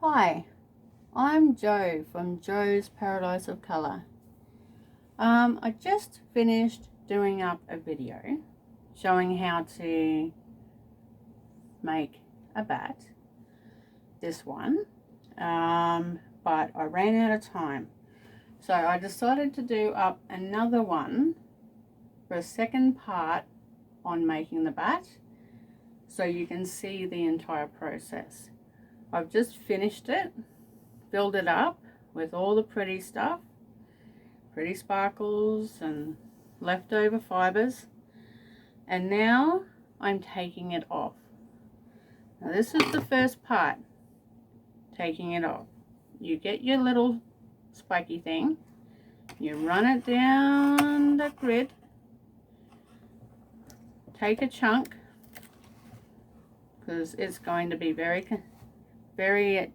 Hi, I'm Jo from Jo's Paradise of Colour. I just finished doing up a video showing how to make a bat, this one, but I ran out of time. So I decided to do up another one for a second part on making the bat so you can see the entire process. I've just finished it, filled it up with all the pretty stuff, pretty sparkles and leftover fibres, and now I'm taking it off. Now this is the first part, taking it off. You get your little spiky thing, you run it down the grid, take a chunk because it's going to be very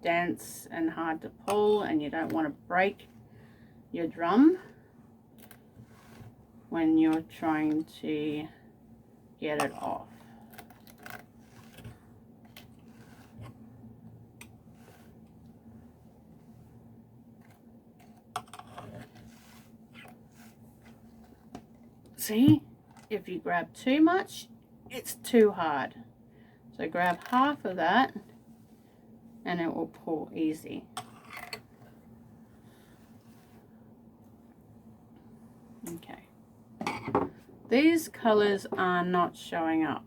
dense and hard to pull, and you don't want to break your drum when you're trying to get it off. See, if you grab too much, it's too hard. So grab half of that and it will pull easy. Okay. These colors are not showing up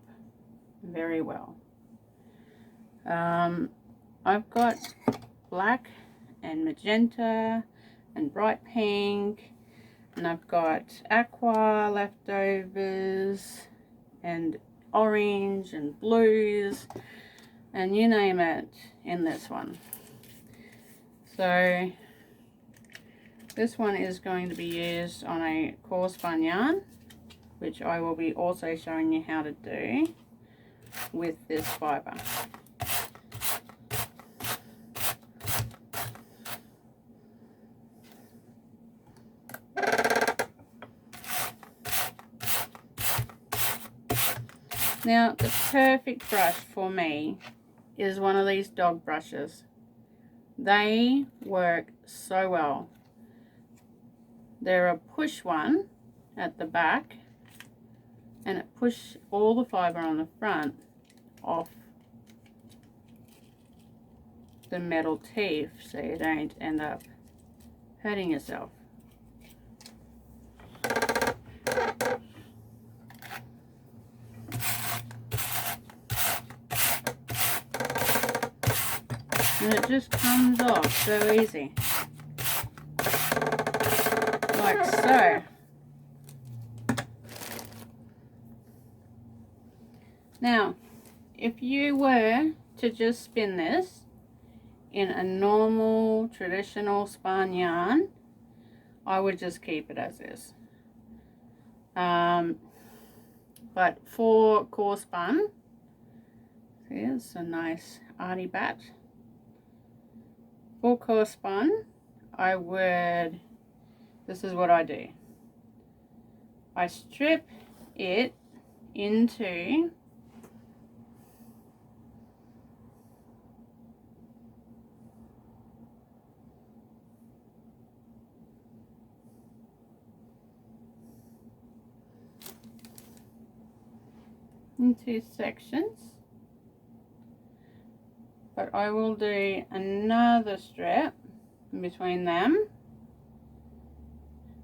very well. I've got black and magenta and bright pink, and I've got aqua leftovers and orange and blues and you name it in this one. So this one is going to be used on a core spun yarn, which I will be also showing you how to do with this fibre. Now the perfect brush for me is one of these dog brushes. They work so well. They're a push one at the back, and it pushes all the fibre on the front off the metal teeth so you don't end up hurting yourself. And it just comes off so easy, like so. Now, if you were to just spin this in a normal traditional spun yarn, I would just keep it as is. But for core spun, here's a nice arty bat. For core spun, this is what I do. I strip it into sections, but I will do another strip in between them,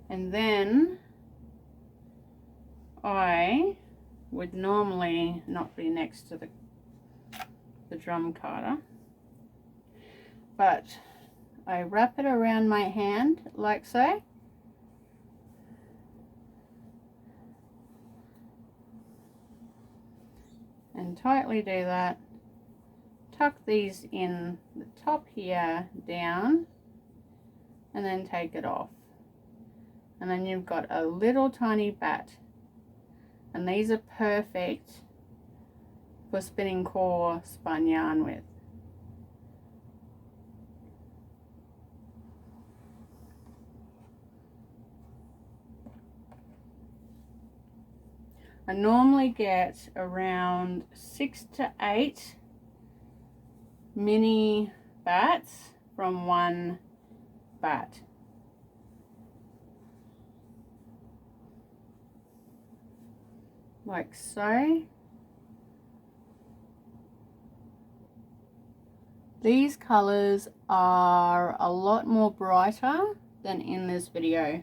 and then I would normally not be next to the drum carder, but I wrap it around my hand like so, and tightly do that. Tuck these in the top here down, and then take it off, and then you've got a little tiny bat, and these are perfect for spinning core spun yarn with. I normally get around 6 to 8 mini batts from one batt. Like so. These colors are a lot more brighter than in this video.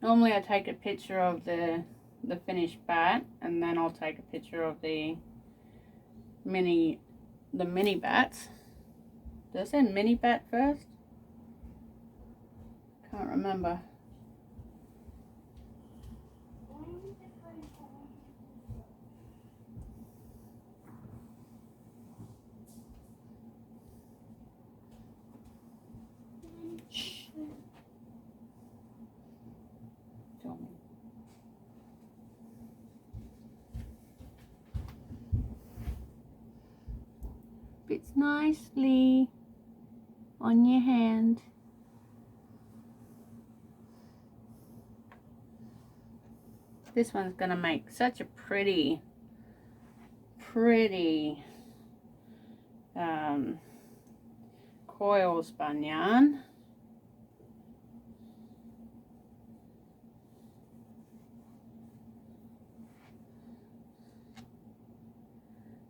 Normally I take a picture of the finished batt, and then I'll take a picture of the mini batts. Did I say mini batt first? Can't remember. Shh. Fits nicely on your hand. This one's gonna make such a pretty coil spun yarn.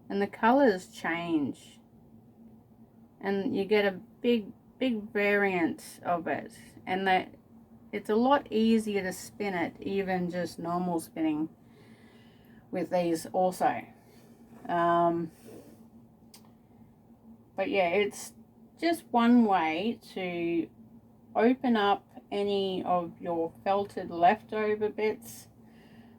And the colors change, and you get a big variant of it, and that it's a lot easier to spin it, even just normal spinning with these also. But yeah, it's just one way to open up any of your felted leftover bits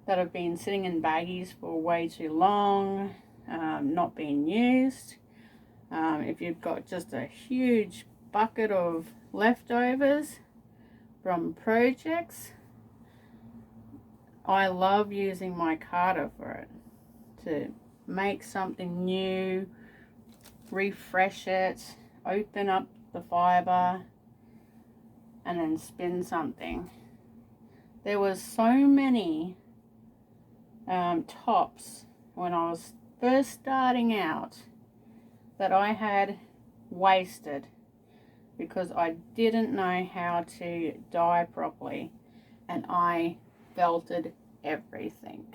that have been sitting in baggies for way too long, not being used. If you've got just a huge bucket of leftovers from projects, I love using my carder for it, to make something new, refresh it, open up the fibre, and then spin something. There was so many tops when I was first starting out that I had wasted because I didn't know how to dye properly, and I felted everything.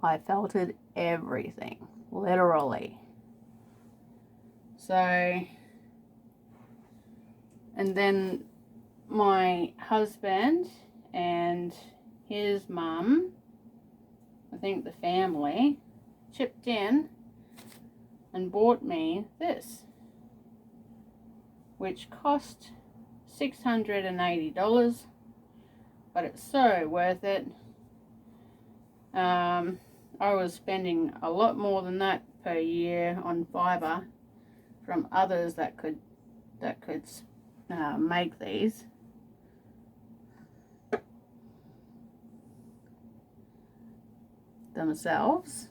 I felted everything, literally. So, and then my husband and his mum, I think the family, chipped in and bought me this, which cost $680, but it's so worth it. I was spending a lot more than that per year on fibre from others that could make these. Themselves,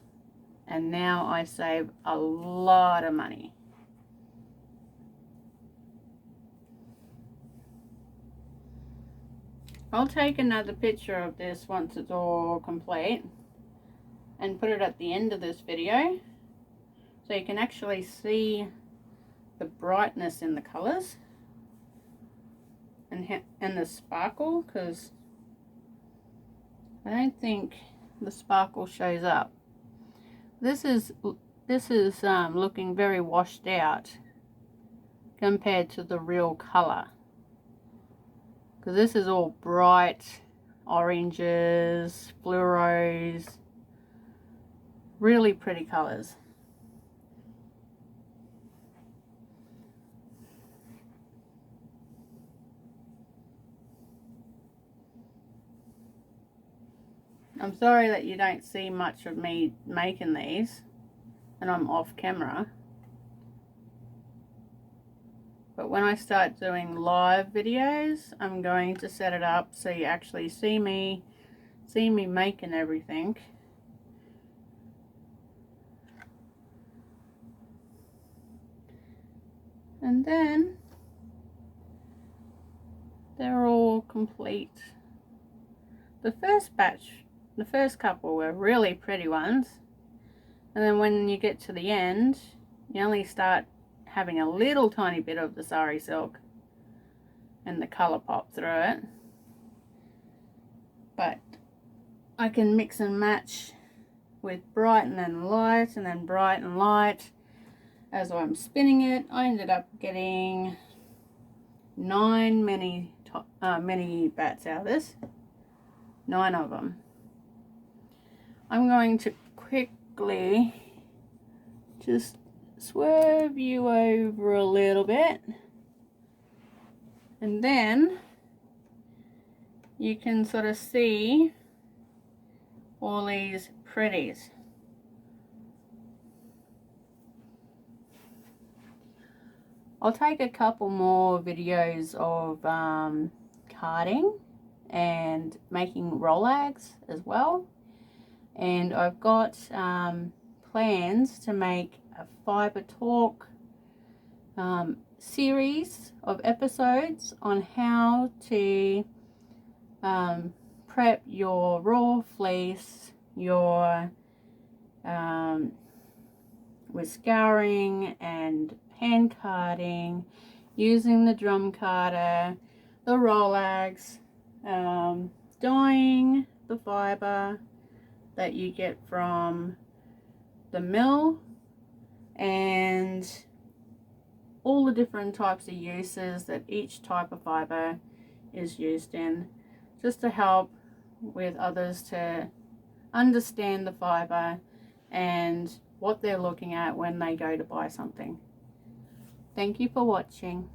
and now I save a lot of money. I'll take another picture of this once it's all complete and put it at the end of this video so you can actually see the brightness in the colors and the sparkle, because I don't think the sparkle shows up. This is looking very washed out compared to the real color, because this is all bright oranges, fluoros, really pretty colors. I'm sorry that you don't see much of me making these, and I'm off camera. But when I start doing live videos, I'm going to set it up so you actually see me making everything. And then they're all complete. The first batch, the first couple were really pretty ones, and then when you get to the end, you only start having a little tiny bit of the sari silk and the colour pop through it. But I can mix and match with bright and then light and then bright and light as I'm spinning it. I ended up getting 9 mini batts out of this. 9 of them. I'm going to quickly just swerve you over a little bit, and then you can sort of see all these pretties. I'll take a couple more videos of carding and making rollags as well, and I've got plans to make a fibre talk series of episodes on how to prep your raw fleece, your with scouring and hand carding, using the drum carder, the rollags, dyeing the fibre that you get from the mill, and all the different types of uses that each type of fibre is used in, just to help with others to understand the fibre and what they're looking at when they go to buy something. Thank you for watching.